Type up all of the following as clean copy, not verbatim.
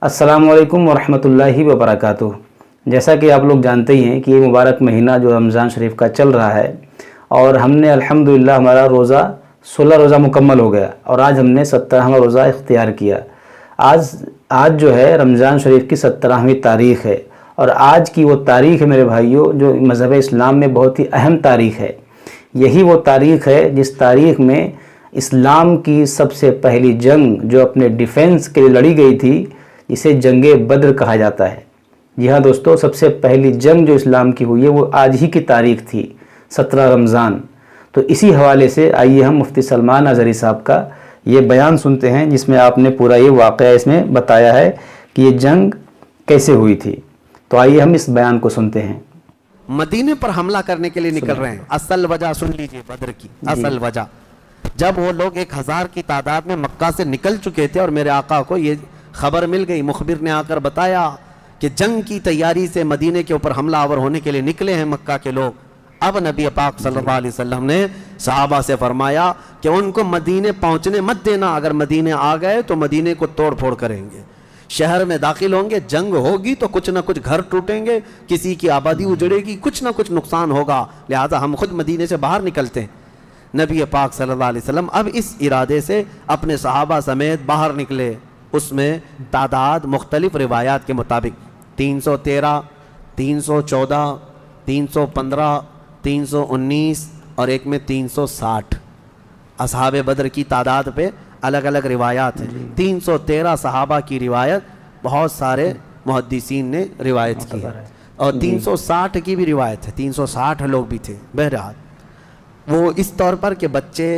السلام علیکم ورحمۃ اللہ وبرکاتہ۔ جیسا کہ آپ لوگ جانتے ہی ہیں کہ یہ مبارک مہینہ جو رمضان شریف کا چل رہا ہے، اور ہم نے الحمدللہ ہمارا روزہ 16 روزہ مکمل ہو گیا، اور آج ہم نے 17واں روزہ اختیار کیا۔ آج جو ہے رمضان شریف کی 17ویں تاریخ ہے، اور آج کی وہ تاریخ ہے میرے بھائیوں جو مذہب اسلام میں بہت ہی اہم تاریخ ہے۔ یہی وہ تاریخ ہے جس تاریخ میں اسلام کی سب سے پہلی جنگ جو اپنے ڈیفنس کے لیے لڑی گئی تھی، اسے جنگ بدر کہا جاتا ہے۔ جی ہاں دوستو، سب سے پہلی جنگ جو اسلام کی ہوئی ہے وہ آج ہی کی تاریخ تھی، 17 رمضان۔ تو اسی حوالے سے آئیے ہم مفتی سلمان اظہری صاحب کا یہ بیان سنتے ہیں، جس میں آپ نے پورا یہ واقعہ اس میں بتایا ہے کہ یہ جنگ کیسے ہوئی تھی۔ تو آئیے ہم اس بیان کو سنتے ہیں۔ مدینے پر حملہ کرنے کے لیے نکل رہے ہیں۔ اصل وجہ سن لیجئے بدر کی اصل وجہ، جب وہ لوگ 1000 کی تعداد میں مکہ سے نکل چکے تھے اور میرے آقا کو یہ خبر مل گئی، مخبر نے آ کر بتایا کہ جنگ کی تیاری سے مدینے کے اوپر حملہ آور ہونے کے لیے نکلے ہیں مکہ کے لوگ۔ اب نبی پاک صلی اللہ علیہ وسلم نے صحابہ سے فرمایا کہ ان کو مدینے پہنچنے مت دینا، اگر مدینے آ گئے تو مدینے کو توڑ پھوڑ کریں گے، شہر میں داخل ہوں گے، جنگ ہوگی تو کچھ نہ کچھ گھر ٹوٹیں گے، کسی کی آبادی اجڑے گی، کچھ نہ کچھ نقصان ہوگا، لہٰذا ہم خود مدینے سے باہر نکلتے ہیں۔ نبی پاک صلی اللہ علیہ وسلم اب اس ارادے سے اپنے صحابہ سمیت باہر نکلے۔ اس میں تعداد مختلف روایات کے مطابق 313، 314، 315، 319 اور ایک میں 360 اصحاب بدر کی تعداد پہ الگ الگ روایات ہیں۔ 313 صحابہ کی روایت بہت سارے محدثین نے روایت کی ہے، اور 360 کی بھی روایت ہے، 360 لوگ بھی تھے۔ بہرحال وہ اس طور پر کہ بچے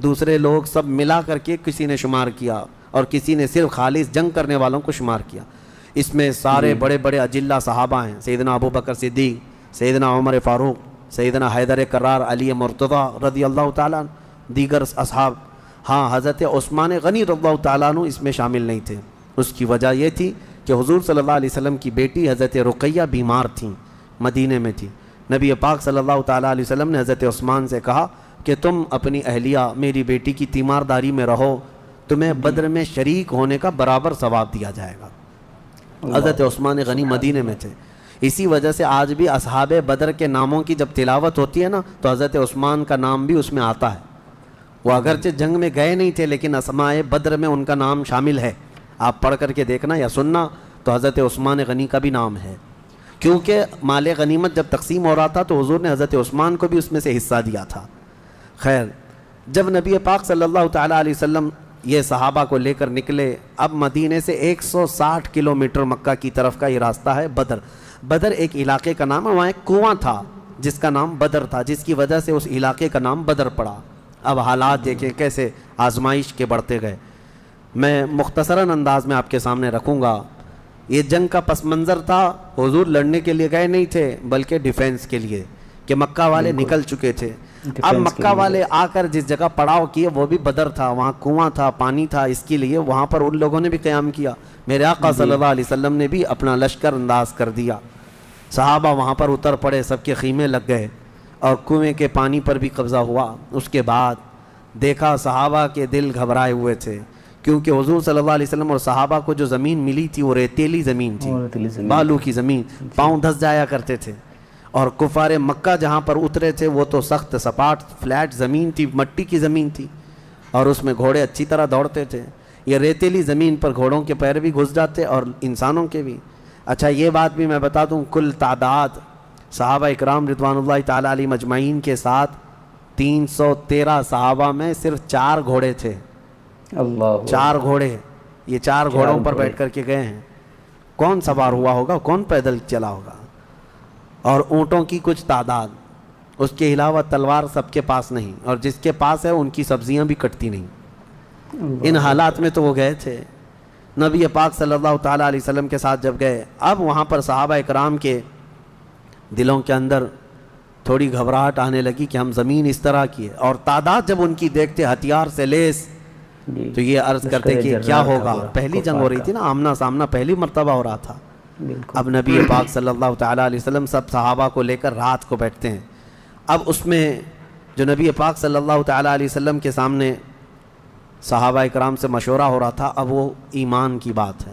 دوسرے لوگ سب ملا کر کے کسی نے شمار کیا، اور کسی نے صرف خالص جنگ کرنے والوں کو شمار کیا۔ اس میں سارے بڑے بڑے اجلہ صحابہ ہیں، سیدنا ابو بکر صدیق، سیدنا عمر فاروق، سیدنا حیدر کرار، علی مرتضیٰ رضی اللہ تعالیٰ عنہ، دیگر اصحاب۔ ہاں، حضرت عثمان غنی رضی اللہ تعالیٰ عنہ اس میں شامل نہیں تھے۔ اس کی وجہ یہ تھی کہ حضور صلی اللہ علیہ وسلم کی بیٹی حضرت رقیہ بیمار تھیں، مدینے میں تھی۔ نبی پاک صلی اللہ تعالیٰ علیہ وسلم نے حضرت عثمان سے کہا کہ تم اپنی اہلیہ میری بیٹی کی تیمارداری میں رہو، تمہیں بدر میں شریک ہونے کا برابر ثواب دیا جائے گا۔ حضرت عثمان غنی مدینے میں تھے، اسی وجہ سے آج بھی اصحاب بدر کے ناموں کی جب تلاوت ہوتی ہے نا تو حضرت عثمان کا نام بھی اس میں آتا ہے۔ وہ اگرچہ جنگ میں گئے نہیں تھے لیکن اسماء بدر میں ان کا نام شامل ہے۔ آپ پڑھ کر کے دیکھنا یا سننا تو حضرت عثمان غنی کا بھی نام ہے، کیونکہ مال غنیمت جب تقسیم ہو رہا تھا تو حضور نے حضرت عثمان کو بھی اس میں سے حصہ دیا تھا۔ خیر، جب نبی پاک صلی اللہ تعالیٰ علیہ وسلم یہ صحابہ کو لے کر نکلے، اب مدینے سے 160 کلومیٹر مکہ کی طرف کا یہ راستہ ہے بدر۔ بدر ایک علاقے کا نام ہے، وہاں ایک کنواں تھا جس کا نام بدر تھا، جس کی وجہ سے اس علاقے کا نام بدر پڑا۔ اب حالات دیکھیں کیسے آزمائش کے بڑھتے گئے۔ میں مختصراً انداز میں آپ کے سامنے رکھوں گا۔ یہ جنگ کا پس منظر تھا، حضور لڑنے کے لیے گئے نہیں تھے بلکہ ڈیفینس کے لیے، کہ مکہ والے نکل چکے تھے۔ اب مکہ والے آ کر جس جگہ پڑاؤ کیے وہ بھی بدر تھا، وہاں کنواں تھا، پانی تھا، اس کے لیے وہاں پر ان لوگوں نے بھی قیام کیا۔ میرے آقا صلی اللہ علیہ وسلم نے بھی اپنا لشکر انداز کر دیا، صحابہ وہاں پر اتر پڑے، سب کے خیمے لگ گئے، اور کنویں کے پانی پر بھی قبضہ ہوا۔ اس کے بعد دیکھا صحابہ کے دل گھبرائے ہوئے تھے، کیونکہ حضور صلی اللہ علیہ وسلم اور صحابہ کو جو زمین ملی تھی وہ ریتیلی زمین تھی، بالو کی زمین، پاؤں دھس جایا کرتے تھے، اور کفار مکہ جہاں پر اترے تھے وہ تو سخت سپاٹ فلیٹ زمین تھی، مٹی کی زمین تھی، اور اس میں گھوڑے اچھی طرح دوڑتے تھے۔ یہ ریتیلی زمین پر گھوڑوں کے پیر بھی گھس جاتے اور انسانوں کے بھی۔ اچھا، یہ بات بھی میں بتا دوں، کل تعداد صحابہ اکرام رضوان اللہ تعالیٰ علیہ مجمعین کے ساتھ 313 صحابہ میں صرف 4 گھوڑے تھے۔ اللہ، 4 گھوڑے، یہ 4 گھوڑوں پر بیٹھ کر کے گئے ہیں۔ کون سوار ہوا ہوگا، کون پیدل چلا ہوگا؟ اور اونٹوں کی کچھ تعداد، اس کے علاوہ تلوار سب کے پاس نہیں، اور جس کے پاس ہے ان کی سبزیاں بھی کٹتی نہیں۔ ان حالات میں تو وہ گئے تھے۔ نبی پاک صلی اللہ تعالیٰ علیہ وسلم کے ساتھ جب گئے، اب وہاں پر صحابہ اکرام کے دلوں کے اندر تھوڑی گھبراہٹ آنے لگی کہ ہم زمین اس طرح کی ہے، اور تعداد جب ان کی دیکھتے ہتھیار سے لیس، تو یہ عرض کرتے کہ کیا ہوگا۔ پہلی جنگ ہو رہی تھی نا، آمنا سامنا پہلی مرتبہ ہو رہا تھا۔ اب نبی پاک صلی اللہ تعالیٰ علیہ وسلم سب صحابہ کو لے کر رات کو بیٹھتے ہیں۔ اب اس میں جو نبی پاک صلی اللہ تعالیٰ علیہ وسلم کے سامنے صحابہ اکرام سے مشورہ ہو رہا تھا، اب وہ ایمان کی بات ہے،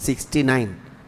69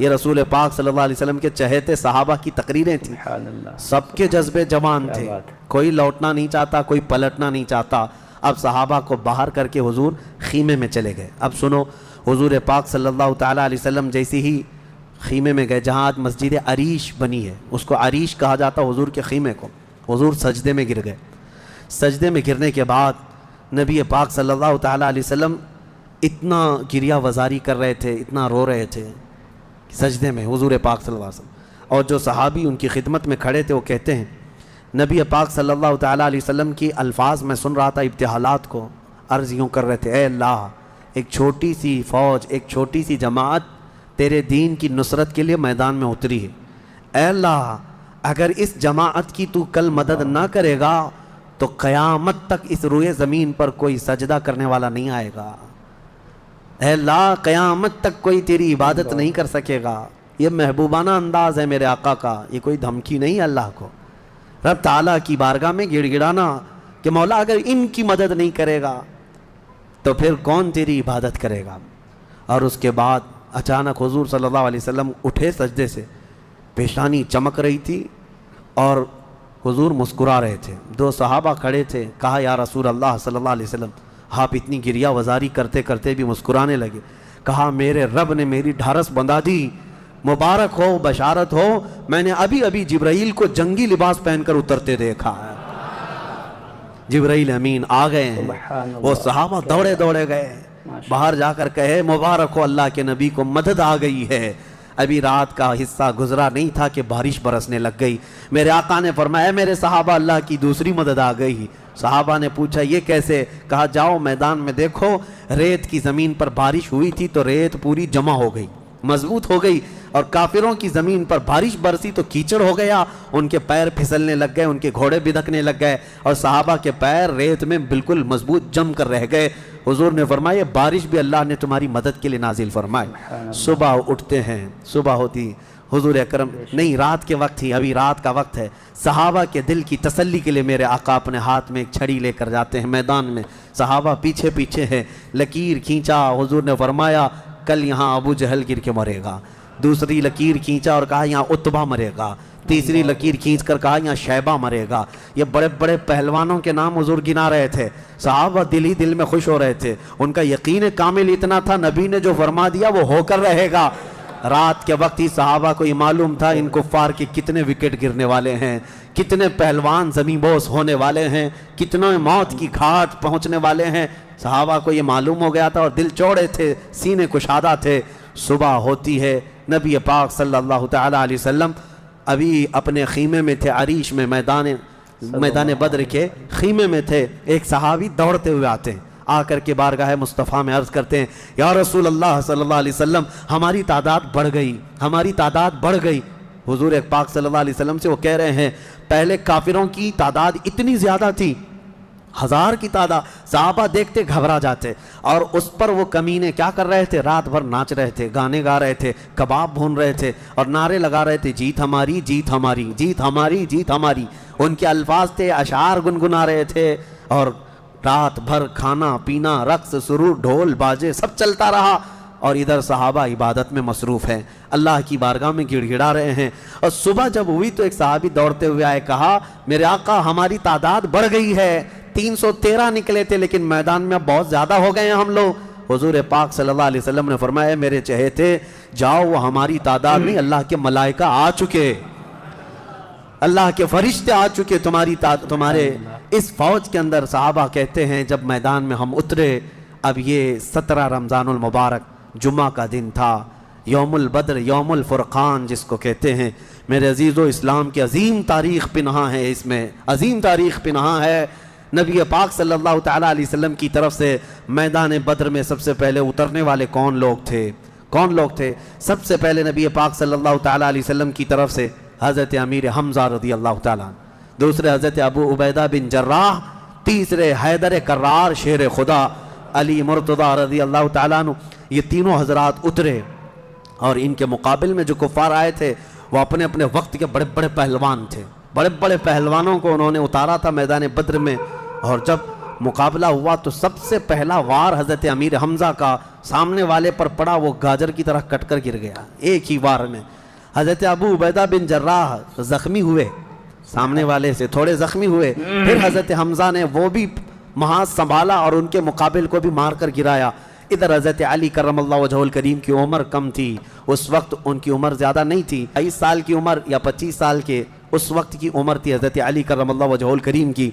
یہ رسول پاک صلی اللہ علیہ وسلم کے چہیتے صحابہ کی تقریریں تھیں. سبحان اللہ. سب کے جذبے جوان تھے, بات ہے. کوئی لوٹنا نہیں چاہتا, کوئی پلٹنا نہیں چاہتا. اب صحابہ کو باہر کر کے حضور خیمے میں چلے گئے. اب سنو, حضور پاک صلی اللہ تعالیٰ علیہ وسلم جیسے ہی خیمے میں گئے, جہاں آج مسجد عریش بنی ہے, اس کو عریش کہا جاتا حضور کے خیمے کو. حضور سجدے میں گر گئے. سجدے میں گرنے کے بعد نبی پاک صلی اللہ تعالیٰ علیہ وسلم اتنا گریہ وزاری کر رہے تھے, اتنا رو رہے تھے سجدے میں حضور پاک صلی اللہ علیہ وسلم. اور جو صحابی ان کی خدمت میں کھڑے تھے وہ کہتے ہیں نبی پاک صلی اللہ تعالیٰ علیہ وسلم کی الفاظ میں سن رہا تھا, ابتحالات کو عرض یوں کر رہے تھے, اے اللہ ایک چھوٹی سی فوج, ایک چھوٹی سی جماعت تیرے دین کی نصرت کے لیے میدان میں اتری ہے. اے اللہ اگر اس جماعت کی تو کل مدد نہ کرے گا تو قیامت تک اس روئے زمین پر کوئی سجدہ کرنے والا نہیں آئے گا. اے اللہ قیامت تک کوئی تیری عبادت نہیں کر سکے گا. یہ محبوبانہ انداز ہے میرے آقا کا, یہ کوئی دھمکی نہیں اللہ کو. رب تعالیٰ کی بارگاہ میں گڑ گڑانا کہ مولا اگر ان کی مدد نہیں کرے گا تو پھر کون تیری عبادت کرے گا. اور اس کے بعد اچانک حضور صلی اللہ علیہ وسلم اٹھے سجدے سے, پیشانی چمک رہی تھی اور حضور مسکرا رہے تھے. دو صحابہ کھڑے تھے, کہا یا رسول اللہ صلی اللہ علیہ وسلم آپ اتنی گریہ وزاری کرتے کرتے بھی مسکرانے لگے. کہا میرے رب نے میری ڈھارس بندھا دی, مبارک ہو, بشارت ہو, میں نے ابھی ابھی جبرائیل کو جنگی لباس پہن کر اترتے دیکھا ہے. جبرائیل امین آ گئے ہیں. وہ صحابہ دوڑے دوڑے گئے, باہر جا کر کہے مبارک ہو اللہ کے نبی کو مدد آ گئی ہے. ابھی رات کا حصہ گزرا نہیں تھا کہ بارش برسنے لگ گئی. میرے آقا نے فرمایا میرے صحابہ اللہ کی دوسری مدد آ گئی. صحابہ نے پوچھا یہ کیسے؟ کہا جاؤ میدان میں دیکھو, ریت کی زمین پر بارش ہوئی تھی تو ریت پوری جمع ہو گئی, مضبوط ہو گئی, اور کافروں کی زمین پر بارش برسی تو کیچڑ ہو گیا, ان کے پیر پھسلنے لگ گئے, ان کے گھوڑے بدکنے لگ گئے, اور صحابہ کے پیر ریت میں بالکل مضبوط جم کر رہ گئے. حضور نے فرمایا بارش بھی اللہ نے تمہاری مدد کے لیے نازل فرمائی. صبح اٹھتے ہیں, صبح ہوتی حضور اکرم نہیں رات کے وقت ہی, ابھی رات کا وقت ہے. صحابہ کے دل کی تسلی کے لیے میرے آقا اپنے ہاتھ میں ایک چھڑی لے کر جاتے ہیں میدان میں. صحابہ پیچھے پیچھے ہیں, لکیر کھینچا, حضور نے فرمایا کل یہاں ابو جہل گر کے مرے گا. دوسری لکیر کھینچا اور کہا یہاں عتبہ مرے گا. تیسری لکیر کھینچ کر کہا یہاں شیبہ مرے گا. یہ بڑے بڑے پہلوانوں کے نام حضور گنا رہے تھے. صحابہ دل ہی دل میں خوش ہو رہے تھے, ان کا یقین کامل اتنا تھا نبی نے جو فرما دیا وہ ہو کر رہے گا. رات کے وقت ہی صحابہ کو یہ معلوم تھا ان کفار کے کتنے وکٹ گرنے والے ہیں, کتنے پہلوان زمین بوس ہونے والے ہیں, کتنے موت کی گھاٹ پہنچنے والے ہیں. صحابہ کو یہ معلوم ہو گیا تھا اور دل چوڑے تھے, سینے کشادہ تھے. صبح ہوتی ہے, نبی پاک صلی اللہ تعالیٰ علیہ وسلم ابھی اپنے خیمے میں تھے, عریش میں, میدان بدر کے خیمے میں تھے. ایک صحابی دوڑتے ہوئے آتے ہیں, آ کر کے بارگاہ مصطفیٰ میں عرض کرتے ہیں یا رسول اللہ صلی اللہ علیہ وسلم ہماری تعداد بڑھ گئی, ہماری تعداد بڑھ گئی. حضور پاک صلی اللہ علیہ وسلم سے وہ کہہ رہے ہیں پہلے کافروں کی تعداد اتنی زیادہ تھی, 1000 کی تعداد. صحابہ دیکھتے گھبرا جاتے, اور اس پر وہ کمینے کیا کر رہے تھے, رات بھر ناچ رہے تھے, گانے گا رہے تھے, کباب بھون رہے تھے اور نعرے لگا رہے تھے جیت ہماری, جیت ہماری, جیت ہماری, جیت ہماری. ان کے الفاظ تھے, اشعار گنگنا رہے تھے, اور رات بھر کھانا پینا, رقص, سرور, ڈھول باجے سب چلتا رہا. اور ادھر صحابہ عبادت میں مصروف ہیں, اللہ کی بارگاہ میں گڑ گڑا رہے ہیں. اور صبح جب ہوئی تو ایک صحابی دوڑتے ہوئے آئے, کہا میرے آقا ہماری تعداد بڑھ گئی ہے, 313 نکلے تھے لیکن میدان میں اب بہت زیادہ ہو گئے ہیں ہم لوگ. حضور پاک صلی اللہ علیہ وسلم نے فرمایا میرے چہیتے جاؤ, وہ ہماری تعداد نہیں, اللہ کے ملائکہ آ چکے, اللہ کے فرشتے آ چکے تمہارے اس فوج کے اندر. صحابہ کہتے ہیں جب میدان میں ہم اترے, اب یہ 17 رمضان المبارک جمعہ کا دن تھا, یوم البدر, یوم الفرقان جس کو کہتے ہیں. میرے عزیزو اسلام کی عظیم تاریخ پنہاں ہے, اس میں عظیم تاریخ پنہاں ہے. نبی پاک صلی اللہ تعالیٰ علیہ وسلم کی طرف سے میدان بدر میں سب سے پہلے اترنے والے کون لوگ تھے, کون لوگ تھے؟ سب سے پہلے نبی پاک صلی اللہ تعالیٰ علیہ وسلم کی طرف سے حضرت امیر حمزہ رضی اللہ تعالیٰ, دوسرے حضرت ابو عبیدہ بن جراح, تیسرے حیدر کرار شیر خدا, علی مرتضیٰ رضی اللہ تعالیٰ عنہ. یہ تینوں حضرات اترے, اور ان کے مقابل میں جو کفار آئے تھے وہ اپنے اپنے وقت کے بڑے بڑے پہلوان تھے. بڑے بڑے پہلوانوں کو انہوں نے اتارا تھا میدان بدر میں, اور جب مقابلہ ہوا تو سب سے پہلا وار حضرت امیر حمزہ کا سامنے والے پر پڑا، وہ گاجر کی طرح کٹ کر گر گیا ایک ہی وار میں۔ حضرت ابو عبیدہ بن جراح زخمی ہوئے، سامنے والے سے تھوڑے زخمی ہوئے، پھر حضرت حمزہ نے وہ بھی محاذ سنبھالا اور ان کے مقابل کو بھی مار کر گرایا۔ ادھر حضرت علی کرم اللہ وجہہ الکریم کی عمر کم تھی، اس وقت ان کی عمر زیادہ نہیں تھی، 22 سال کی عمر یا 25 سال کے اس وقت کی عمر تھی حضرت علی کرم اللہ وجہہ الکریم کی۔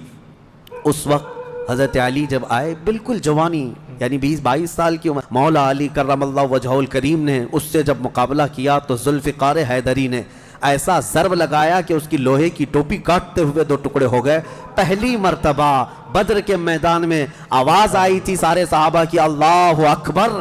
اس وقت حضرت علی جب آئے بالکل جوانی، یعنی 20-22 سال کی عمر، مولا علی کرم اللہ وجہہ الکریم نے اس سے جب مقابلہ کیا تو ذوالفقار حیدری نے ایسا ضرب لگایا کہ اس کی لوہے کی ٹوپی کاٹتے ہوئے 2 ٹکڑے ہو گئے۔ پہلی مرتبہ بدر کے میدان میں آواز آئی تھی سارے صحابہ کی اللہ اکبر،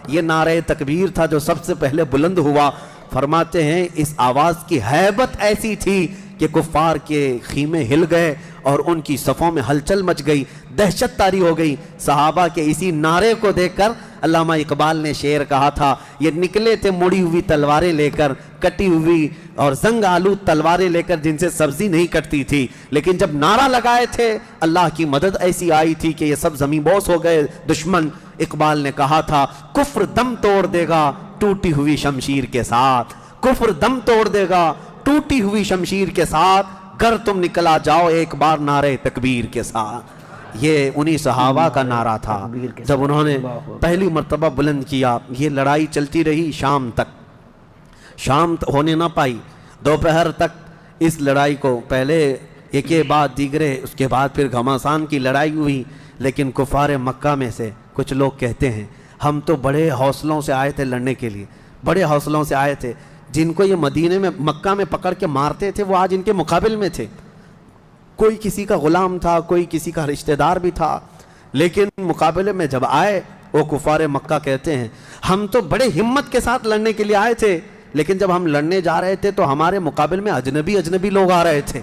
یہ نعرہ تکبیر تھا جو سب سے پہلے بلند ہوا۔ فرماتے ہیں اس آواز کی ہیبت ایسی تھی کہ کفار کے خیمے ہل گئے اور ان کی صفوں میں ہلچل مچ گئی، دہشت طاری ہو گئی۔ صحابہ کے اسی نعرے کو دیکھ کر علامہ اقبال نے شعر کہا تھا، یہ نکلے تھے مڑی ہوئی تلواریں لے کر، کٹی ہوئی اور زنگ آلود تلواریں لے کر جن سے سبزی نہیں کٹتی تھی، لیکن جب نعرہ لگائے تھے اللہ کی مدد ایسی آئی تھی کہ یہ سب زمین بوس ہو گئے دشمن۔ اقبال نے کہا تھا کفر دم توڑ دے گا ٹوٹی ہوئی شمشیر کے ساتھ، کفر دم توڑ دے گا ٹوٹی ہوئی شمشیر کے ساتھ، گر تم نکلا جاؤ ایک بار نعرہ تکبیر کے ساتھ۔ یہ انہی صحابہ کا نعرہ تھا جب انہوں نے پہلی مرتبہ بلند کیا۔ یہ لڑائی چلتی رہی شام تک، شام ہونے نہ پائی، دوپہر تک اس لڑائی کو پہلے ایک کے بعد دیگرے، اس کے بعد پھر گھماسان کی لڑائی ہوئی۔ لیکن کفار مکہ میں سے کچھ لوگ کہتے ہیں ہم تو بڑے حوصلوں سے آئے تھے لڑنے کے لیے، بڑے حوصلوں سے آئے تھے، جن کو یہ مدینے میں مکہ میں پکڑ کے مارتے تھے وہ آج ان کے مقابل میں تھے، کوئی کسی کا غلام تھا، کوئی کسی کا رشتہ دار بھی تھا، لیکن مقابلے میں جب آئے وہ کفار مکہ کہتے ہیں ہم تو بڑے ہمت کے ساتھ لڑنے کے لیے آئے تھے، لیکن جب ہم لڑنے جا رہے تھے تو ہمارے مقابل میں اجنبی لوگ آ رہے تھے،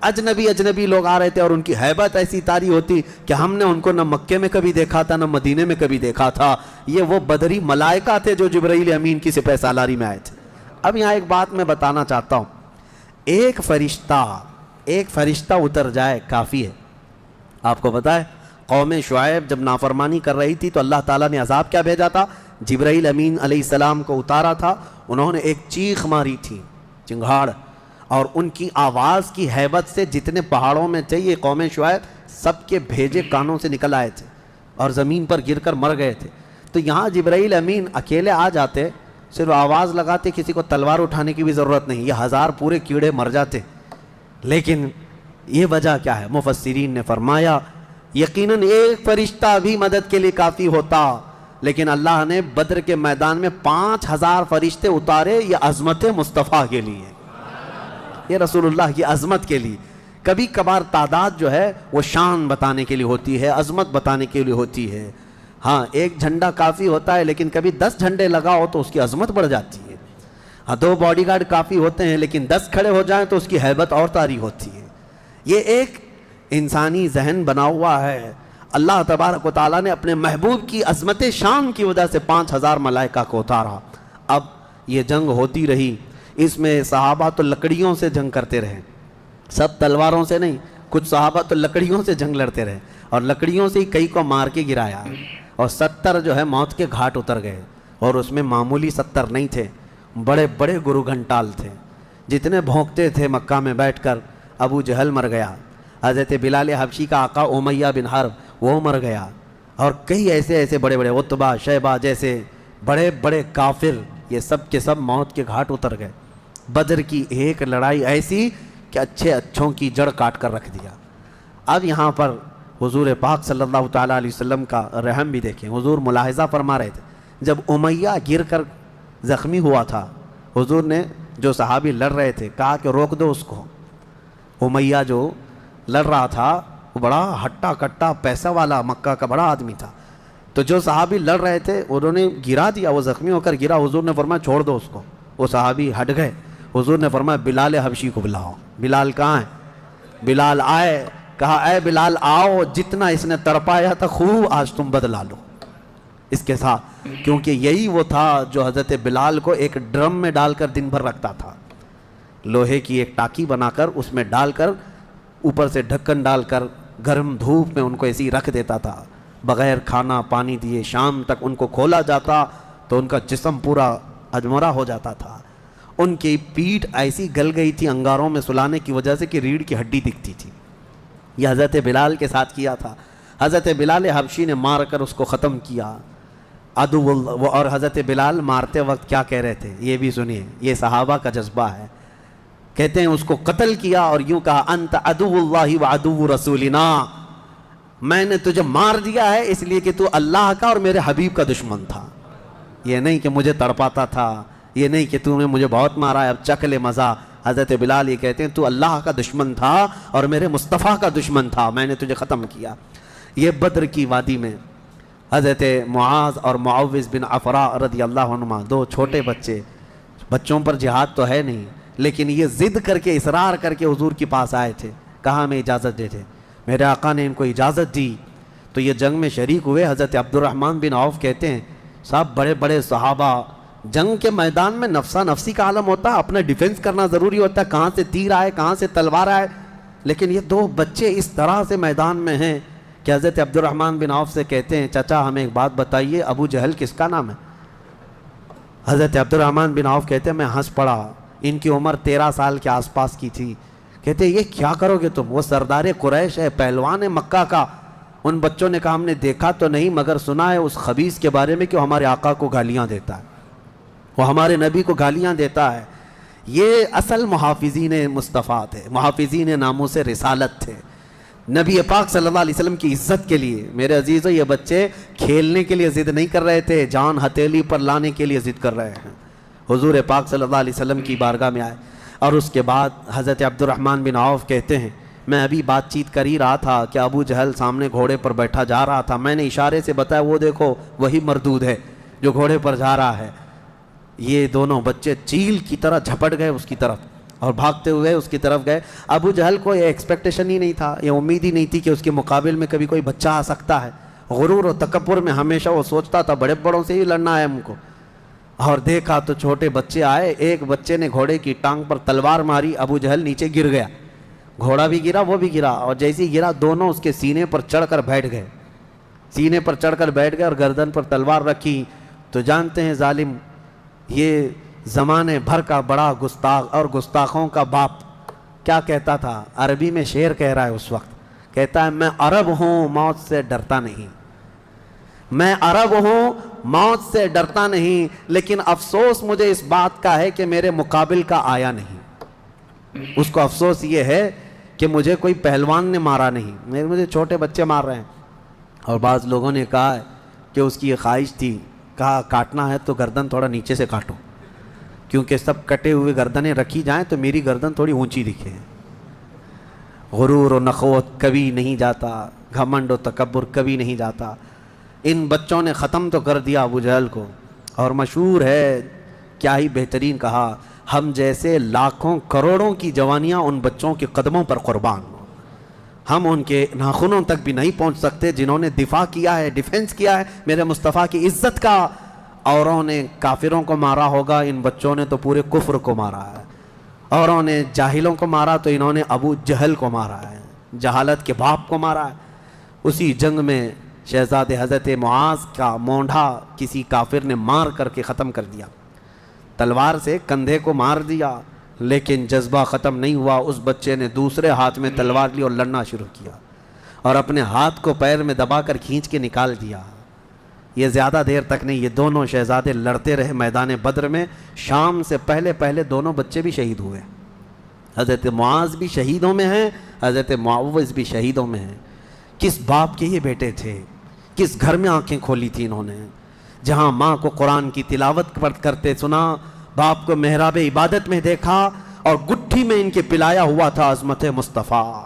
اجنبی لوگ آ رہے تھے، اور ان کی ہیبت ایسی طاری ہوتی کہ ہم نے ان کو نہ مکے میں کبھی دیکھا تھا نہ مدینے میں کبھی دیکھا تھا۔ یہ وہ بدری ملائکہ تھے جو جبرائیل امین کی سپہ سالاری میں آئے تھے۔ اب یہاں ایک بات میں بتانا چاہتا ہوں، ایک فرشتہ اتر جائے کافی ہے۔ آپ کو پتا ہے قوم شعیب جب نافرمانی کر رہی تھی تو اللہ تعالیٰ نے عذاب کیا بھیجا تھا؟ جبرائیل امین علیہ السلام کو اتارا تھا، انہوں نے ایک چیخ ماری تھی، چنگھاڑ، اور ان کی آواز کی ہیبت سے جتنے پہاڑوں میں تھے یہ قوم شعیب سب کے بھیجے کانوں سے نکل آئے تھے اور زمین پر گر کر مر گئے تھے۔ تو یہاں جبرائیل امین اکیلے آ جاتے، صرف آواز لگاتے، کسی کو تلوار اٹھانے کی بھی ضرورت نہیں، یہ 1000 پورے کیڑے مر جاتے۔ لیکن یہ وجہ کیا ہے؟ مفسرین نے فرمایا یقیناً ایک فرشتہ بھی مدد کے لیے کافی ہوتا، لیکن اللہ نے بدر کے میدان میں 5000 فرشتے اتارے، یہ عظمت مصطفیٰ کے لیے، یہ رسول اللہ کی عظمت کے لیے۔ کبھی کبھار تعداد جو ہے وہ شان بتانے کے لیے ہوتی ہے، عظمت بتانے کے لیے ہوتی ہے۔ ہاں ایک جھنڈا کافی ہوتا ہے، لیکن کبھی 10 جھنڈے لگاؤ تو اس کی عظمت بڑھ جاتی ہے۔ ہاں 2 باڈی گارڈ کافی ہوتے ہیں، لیکن 10 کھڑے ہو جائیں تو اس کی ہیبت اور طاری ہوتی ہے۔ یہ ایک انسانی ذہن بنا ہوا ہے۔ اللہ تبارک و تعالیٰ نے اپنے محبوب کی عظمت شان کی وجہ سے 5000 ملائکہ کو اتارا۔ اب یہ جنگ ہوتی رہی، اس میں صحابہ تو لکڑیوں سے جنگ کرتے رہے، سب تلواروں سے نہیں، کچھ صحابہ تو لکڑیوں سے جنگ لڑتے رہے، اور لکڑیوں سے ہی کئی کو مار کے گرایا، اور 70 جو ہے موت کے گھاٹ اتر گئے، اور اس میں معمولی 70 نہیں تھے، بڑے بڑے گرو گھنٹال تھے، جتنے بھونکتے تھے مکہ میں بیٹھ کر۔ ابو جہل مر گیا، حضرت بلال حبشی کا آقا امیہ بن حرب وہ مر گیا، اور کئی ایسے بڑے بڑے عتبہ شیبہ جیسے بڑے بڑے کافر، یہ سب کے سب موت کے گھاٹ اتر گئے۔ بدر کی ایک لڑائی ایسی کہ اچھوں کی جڑ کاٹ کر رکھ دیا۔ اب یہاں پر حضور پاک صلی اللہ تعالیٰ علیہ وسلم کا رحم بھی دیکھیں، حضور ملاحظہ فرما رہے تھے جب امیہ گر کر زخمی ہوا تھا، حضور نے جو صحابی لڑ رہے تھے کہا کہ روک دو اس کو۔ امیہ جو لڑ رہا تھا وہ بڑا ہٹا کٹا پیسہ والا مکہ کا بڑا آدمی تھا، تو جو صحابی لڑ رہے تھے انہوں نے گرا دیا، وہ زخمی ہو کر گرا، حضور نے فرمایا چھوڑ دو اس کو، وہ صحابی ہٹ گئے۔ حضور نے فرمایا بلال حبشی کو بلاؤ۔ بلال کہاں ہے؟ بلال آئے، کہا اے بلال آؤ، جتنا اس نے تڑپایا تھا خوب آج تم بدلا لو اس کے ساتھ، کیونکہ یہی وہ تھا جو حضرت بلال کو ایک ڈرم میں ڈال کر دن بھر رکھتا تھا، لوہے کی ایک ٹاکی بنا کر اس میں ڈال کر اوپر سے ڈھکن ڈال کر گرم دھوپ میں ان کو ایسی رکھ دیتا تھا، بغیر کھانا پانی دیے شام تک ان کو کھولا جاتا تو ان کا جسم پورا اجمرا ہو جاتا تھا. ان کی پیٹھ ایسی گل گئی تھی انگاروں میں سلانے کی وجہ سے کہ ریڑھ کی ہڈی دکھتی تھی. یہ حضرت بلال کے ساتھ کیا تھا. حضرت بلال حبشی نے مار کر اس کو ختم کیا. عدو اللہ. اور حضرت بلال مارتے وقت کیا کہہ رہے تھے یہ بھی سنیے، یہ صحابہ کا جذبہ ہے. کہتے ہیں اس کو قتل کیا اور یوں کہا انت عدو اللہ وعدو رسولنا، میں نے تجھے مار دیا ہے اس لیے کہ تو اللہ کا اور میرے حبیب کا دشمن تھا. یہ نہیں کہ مجھے تڑپاتا تھا، یہ نہیں کہ تو نے مجھے بہت مارا ہے اب چکھ لے مزہ. حضرت بلال یہ کہتے ہیں تو اللہ کا دشمن تھا اور میرے مصطفیٰ کا دشمن تھا، میں نے تجھے ختم کیا. یہ بدر کی وادی میں حضرت معاذ اور معوذ بن عفراء رضی اللہ عنہما، دو چھوٹے بچے، بچوں پر جہاد تو ہے نہیں لیکن یہ ضد کر کے اصرار کر کے حضور کے پاس آئے تھے، کہا ہمیں اجازت دے دے. میرے آقا نے ان کو اجازت دی تو یہ جنگ میں شریک ہوئے. حضرت عبد الرحمن بن عوف کہتے ہیں صاحب بڑے بڑے صحابہ، جنگ کے میدان میں نفسا نفسی کا عالم ہوتا ہے، اپنا ڈیفنس کرنا ضروری ہوتا ہے، کہاں سے تیر آئے کہاں سے تلوار آئے. لیکن یہ دو بچے اس طرح سے میدان میں ہیں کہ حضرت عبد الرحمن بن عوف سے کہتے ہیں چچا ہمیں ایک بات بتائیے، ابو جہل کس کا نام ہے؟ حضرت عبد الرحمن بن عوف کہتے ہیں میں ہنس پڑا. ان کی عمر 13 سال کے آس پاس کی تھی. کہتے ہیں یہ کیا کرو گے تم؟ وہ سردار قریش ہے، پہلوان ہے مکہ کا. ان بچوں نے کہا ہم نے دیکھا تو نہیں مگر سنا ہے اس خبیث کے بارے میں کہ وہ ہمارے آقا کو گالیاں دیتا ہے، وہ ہمارے نبی کو گالیاں دیتا ہے. یہ اصل محافظین مصطفیٰ تھے، محافظین ناموس رسالت تھے، نبی پاک صلی اللہ علیہ وسلم کی عزت کے لیے. میرے عزیزو یہ بچے کھیلنے کے لیے ضد نہیں کر رہے تھے، جان ہتھیلی پر لانے کے لیے ضد کر رہے ہیں. حضور پاک صلی اللہ علیہ وسلم کی بارگاہ میں آئے اور اس کے بعد حضرت عبد الرحمن بن عوف کہتے ہیں میں ابھی بات چیت کر ہی رہا تھا کہ ابو جہل سامنے گھوڑے پر بیٹھا جا رہا تھا، میں نے اشارے سے بتایا وہ دیکھو وہی مردود ہے جو گھوڑے پر جا رہا ہے. یہ دونوں بچے چیل کی طرح جھپٹ گئے اس کی طرف اور بھاگتے ہوئے اس کی طرف گئے. ابو جہل کو یہ ایکسپیکٹیشن ہی نہیں تھا، یہ امید ہی نہیں تھی کہ اس کے مقابل میں کبھی کوئی بچہ آ سکتا ہے. غرور و تکبر میں ہمیشہ وہ سوچتا تھا بڑے بڑوں سے ہی لڑنا ہے ہم کو. اور دیکھا تو چھوٹے بچے آئے، ایک بچے نے گھوڑے کی ٹانگ پر تلوار ماری، ابو جہل نیچے گر گیا، گھوڑا بھی گرا وہ بھی گرا، اور جیسے ہی گرا دونوں اس کے سینے پر چڑھ کر بیٹھ گئے، سینے پر چڑھ کر بیٹھ گئے اور گردن پر تلوار رکھی. تو جانتے ہیں ظالم یہ زمانے بھر کا بڑا گستاخ اور گستاخوں کا باپ کیا کہتا تھا، عربی میں شعر کہہ رہا ہے اس وقت، کہتا ہے میں عرب ہوں موت سے ڈرتا نہیں، میں عرب ہوں موت سے ڈرتا نہیں، لیکن افسوس مجھے اس بات کا ہے کہ میرے مقابل کا آیا نہیں. اس کو افسوس یہ ہے کہ مجھے کوئی پہلوان نے مارا نہیں، مجھے چھوٹے بچے مار رہے ہیں. اور بعض لوگوں نے کہا کہ اس کی یہ خواہش تھی، کہا کاٹنا ہے تو گردن تھوڑا نیچے سے کاٹو کیونکہ سب کٹے ہوئے گردنیں رکھی جائیں تو میری گردن تھوڑی اونچی دکھے. غرور و نخوت کبھی نہیں جاتا، گھمنڈ و تکبر کبھی نہیں جاتا. ان بچوں نے ختم تو کر دیا ابو جہل کو. اور مشہور ہے کیا ہی بہترین کہا، ہم جیسے لاکھوں کروڑوں کی جوانیاں ان بچوں کے قدموں پر قربان ہوں، ہم ان کے ناخنوں تک بھی نہیں پہنچ سکتے جنہوں نے دفاع کیا ہے، ڈیفنس کیا ہے میرے مصطفیٰ کی عزت کا. اوروں نے کافروں کو مارا ہوگا، ان بچوں نے تو پورے کفر کو مارا ہے. اوروں نے جاہلوں کو مارا تو انہوں نے ابو جہل کو مارا ہے، جہالت کے باپ کو مارا ہے. اسی جنگ میں شہزادے حضرت معاذ کا مونڈھا کسی کافر نے مار کر کے ختم کر دیا، تلوار سے کندھے کو مار دیا، لیکن جذبہ ختم نہیں ہوا. اس بچے نے دوسرے ہاتھ میں تلوار لی اور لڑنا شروع کیا اور اپنے ہاتھ کو پیر میں دبا کر کھینچ کے نکال دیا. یہ زیادہ دیر تک نہیں، یہ دونوں شہزادے لڑتے رہے میدان بدر میں. شام سے پہلے پہلے دونوں بچے بھی شہید ہوئے. حضرت معاذ بھی شہیدوں میں ہیں، حضرت معوذ بھی شہیدوں میں ہیں. کس باپ کے یہ بیٹے تھے، کس گھر میں آنکھیں کھولی تھی انہوں نے، جہاں ماں کو قرآن کی تلاوت کرتے سنا، باپ کو محراب عبادت میں دیکھا اور گٹھی میں ان کے پلایا ہوا تھا عظمت مصطفیٰ.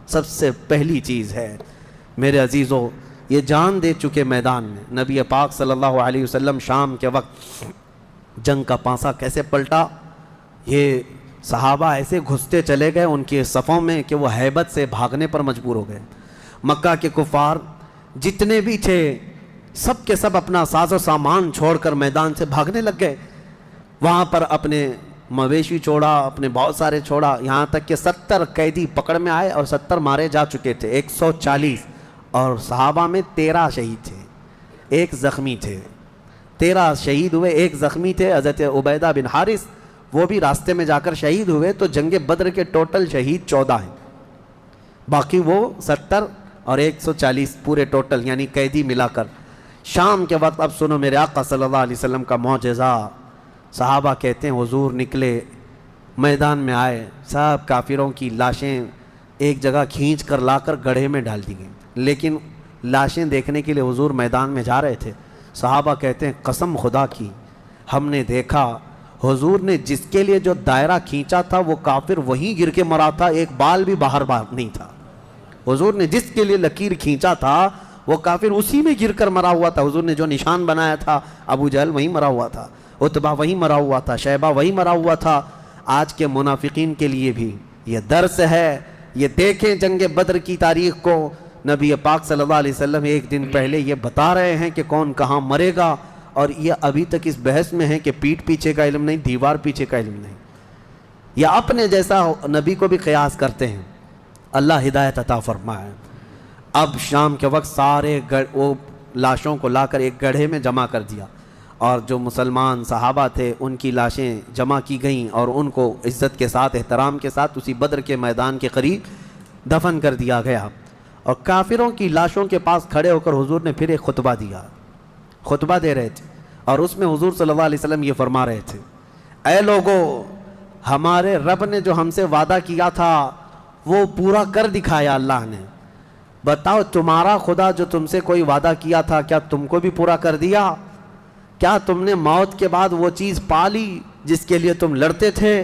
سب سے پہلی چیز ہے میرے عزیزو، یہ جان دے چکے میدان میں. نبی پاک صلی اللہ علیہ وسلم شام کے وقت جنگ کا پانسا کیسے پلٹا، یہ صحابہ ایسے گھستے چلے گئے ان کے صفوں میں کہ وہ ہیبت سے بھاگنے پر مجبور ہو گئے. مکہ کے کفار جتنے بھی تھے سب کے سب اپنا ساز و سامان چھوڑ کر میدان سے بھاگنے لگ گئے. وہاں پر اپنے مویشی چھوڑا، اپنے بہت سارے چھوڑا، یہاں تک کہ 70 قیدی پکڑ میں آئے اور 70 مارے جا چکے تھے، 140، اور صحابہ میں 13 شہید تھے، 1 زخمی تھے، 13 شہید ہوئے، 1 زخمی تھے حضرت عبیدہ بن حارث، وہ بھی راستے میں جا کر شہید ہوئے، تو جنگ بدر کے ٹوٹل شہید 14 ہیں، باقی وہ 70 اور 140 پورے ٹوٹل یعنی قیدی ملا کر۔ شام کے وقت اب سنو میرے آقا صلی اللہ علیہ وسلم کا معجزہ، صحابہ کہتے ہیں حضور نکلے، میدان میں آئے، سب کافروں کی لاشیں ایک جگہ کھینچ کر لا کر گڑھے میں ڈال دی گئیں، لیکن لاشیں دیکھنے کے لیے حضور میدان میں جا رہے تھے۔ صحابہ کہتے ہیں قسم خدا کی ہم نے دیکھا حضور نے جس کے لیے جو دائرہ کھینچا تھا وہ کافر وہیں گر کے مرا تھا، ایک بال بھی باہر نہیں تھا۔ حضور نے جس کے لیے لکیر کھینچا تھا وہ کافر اسی میں گر کر مرا ہوا تھا۔ حضور نے جو نشان بنایا تھا ابو جہل وہیں مرا ہوا تھا، عتبہ وہیں مرا ہوا تھا، شیبہ وہیں مرا ہوا تھا۔ آج کے منافقین کے لیے بھی یہ درس ہے، یہ دیکھیں جنگ بدر کی تاریخ کو، نبی پاک صلی اللہ علیہ وسلم ایک دن پہلے یہ بتا رہے ہیں کہ کون کہاں مرے گا، اور یہ ابھی تک اس بحث میں ہے کہ پیٹھ پیچھے کا علم نہیں، دیوار پیچھے کا علم نہیں، یا اپنے جیسا نبی کو بھی قیاس کرتے ہیں۔ اللہ ہدایت عطا فرمائے۔ اب شام کے وقت سارے وہ لاشوں کو لا کر ایک گڑھے میں جمع کر دیا، اور جو مسلمان صحابہ تھے ان کی لاشیں جمع کی گئیں اور ان کو عزت کے ساتھ احترام کے ساتھ اسی بدر کے میدان کے قریب دفن کر دیا گیا۔ اور کافروں کی لاشوں کے پاس کھڑے ہو کر حضور نے پھر ایک خطبہ دیا، خطبہ دے رہے تھے، اور اس میں حضور صلی اللہ علیہ وسلم یہ فرما رہے تھے، اے لوگو، ہمارے رب نے جو ہم سے وعدہ کیا تھا وہ پورا کر دکھایا اللہ نے، بتاؤ تمہارا خدا جو تم سے کوئی وعدہ کیا تھا کیا تم کو بھی پورا کر دیا؟ کیا تم نے موت کے بعد وہ چیز پا لی جس کے لیے تم لڑتے تھے؟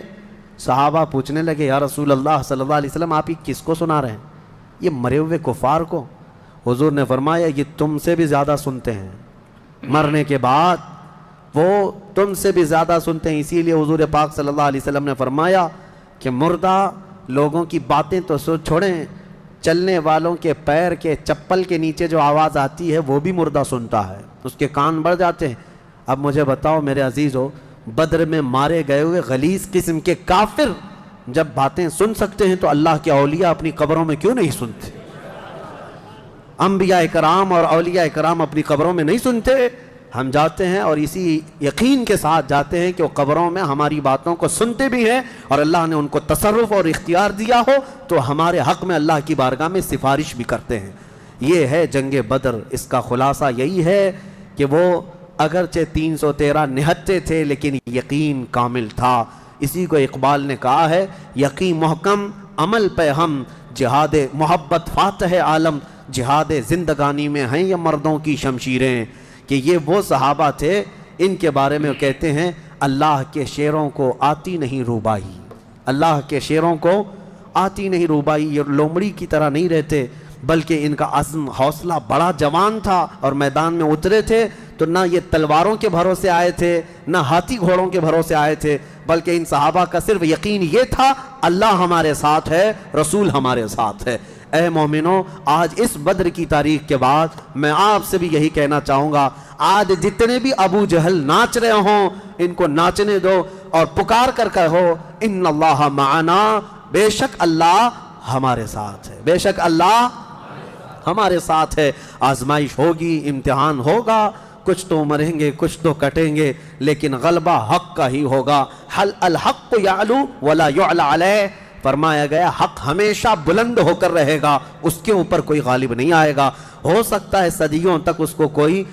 صحابہ پوچھنے لگے یا رسول اللہ صلی اللہ علیہ وسلم آپ ہی کس کو سنا رہے ہیں؟ یہ مرے ہوئے کفار کو۔ حضور نے فرمایا یہ تم سے بھی زیادہ سنتے ہیں، مرنے کے بعد وہ تم سے بھی زیادہ سنتے ہیں۔ اسی لیے حضور پاک صلی اللہ علیہ وسلم نے فرمایا کہ مردہ لوگوں کی باتیں تو چھوڑیں، چلنے والوں کے پیر کے چپل کے نیچے جو آواز آتی ہے وہ بھی مردہ سنتا ہے، اس کے کان بڑھ جاتے ہیں۔ اب مجھے بتاؤ میرے عزیزو، بدر میں مارے گئے ہوئے غلیظ قسم کے کافر جب باتیں سن سکتے ہیں تو اللہ کے اولیاء اپنی قبروں میں کیوں نہیں سنتے؟ انبیاء کرام اور اولیاء کرام اپنی قبروں میں نہیں سنتے؟ ہم جاتے ہیں اور اسی یقین کے ساتھ جاتے ہیں کہ وہ قبروں میں ہماری باتوں کو سنتے بھی ہیں، اور اللہ نے ان کو تصرف اور اختیار دیا ہو تو ہمارے حق میں اللہ کی بارگاہ میں سفارش بھی کرتے ہیں۔ یہ ہے جنگ بدر۔ اس کا خلاصہ یہی ہے کہ وہ اگرچہ 313 نہتے تھے لیکن یقین کامل تھا۔ اسی کو اقبال نے کہا ہے، یقین محکم عمل پہ ہم، جہاد محبت فاتح عالم، جہاد زندگانی میں ہیں یہ مردوں کی شمشیریں۔ کہ یہ وہ صحابہ تھے، ان کے بارے میں کہتے ہیں اللہ کے شیروں کو آتی نہیں روبائی، اللہ کے شیروں کو آتی نہیں روبائی۔ یہ لومڑی کی طرح نہیں رہتے بلکہ ان کا عزم حوصلہ بڑا جوان تھا، اور میدان میں اترے تھے تو نہ یہ تلواروں کے بھروسے آئے تھے نہ ہاتھی گھوڑوں کے بھروسے آئے تھے، بلکہ ان صحابہ کا صرف یقین یہ تھا اللہ ہمارے ساتھ ہے، رسول ہمارے ساتھ ہے۔ اے مومنوں، آج اس بدر کی تاریخ کے بعد میں آپ سے بھی یہی کہنا چاہوں گا، آج جتنے بھی ابو جہل ناچ رہے ہوں ان کو ناچنے دو، اور پکار کر کہو ان اللہ معنا، بے شک اللہ ہمارے ساتھ ہے، بے شک اللہ ہمارے ساتھ ہے۔ آزمائش ہوگی، امتحان ہوگا، کچھ تو مریں گے کچھ تو کٹیں گے، لیکن غلبہ حق کا ہی ہوگا۔ حل الحق یعلو ولا یعلی علیہ، فرمایا گیا حق ہمیشہ بلند ہو کر رہے گا، اس کے اوپر کوئی غالب نہیں آئے گا۔ ہو سکتا ہے صدیوں تک اس کو کوئی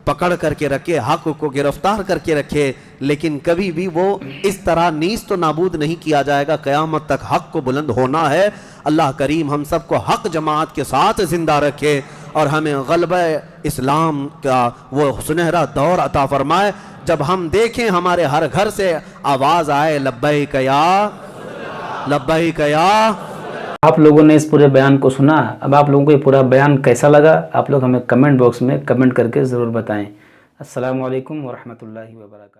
پکڑ کر کے رکھے، حق کو گرفتار کر کے رکھے، لیکن کبھی بھی وہ اس طرح نیست و نابود نہیں کیا جائے گا۔ قیامت تک حق کو بلند ہونا ہے۔ اللہ کریم ہم سب کو حق جماعت کے ساتھ زندہ رکھے، اور ہمیں غلبہ اسلام کا وہ سنہرا دور عطا فرمائے جب ہم دیکھیں ہمارے ہر گھر سے آواز آئے لبیک یا لبیک یا۔ آپ لوگوں نے اس پورے بیان کو سنا، اب آپ لوگوں کو یہ پورا بیان کیسا لگا آپ لوگ ہمیں کمنٹ باکس میں کمنٹ کر کے ضرور بتائیں۔ السلام علیکم ورحمۃ اللہ وبرکاتہ۔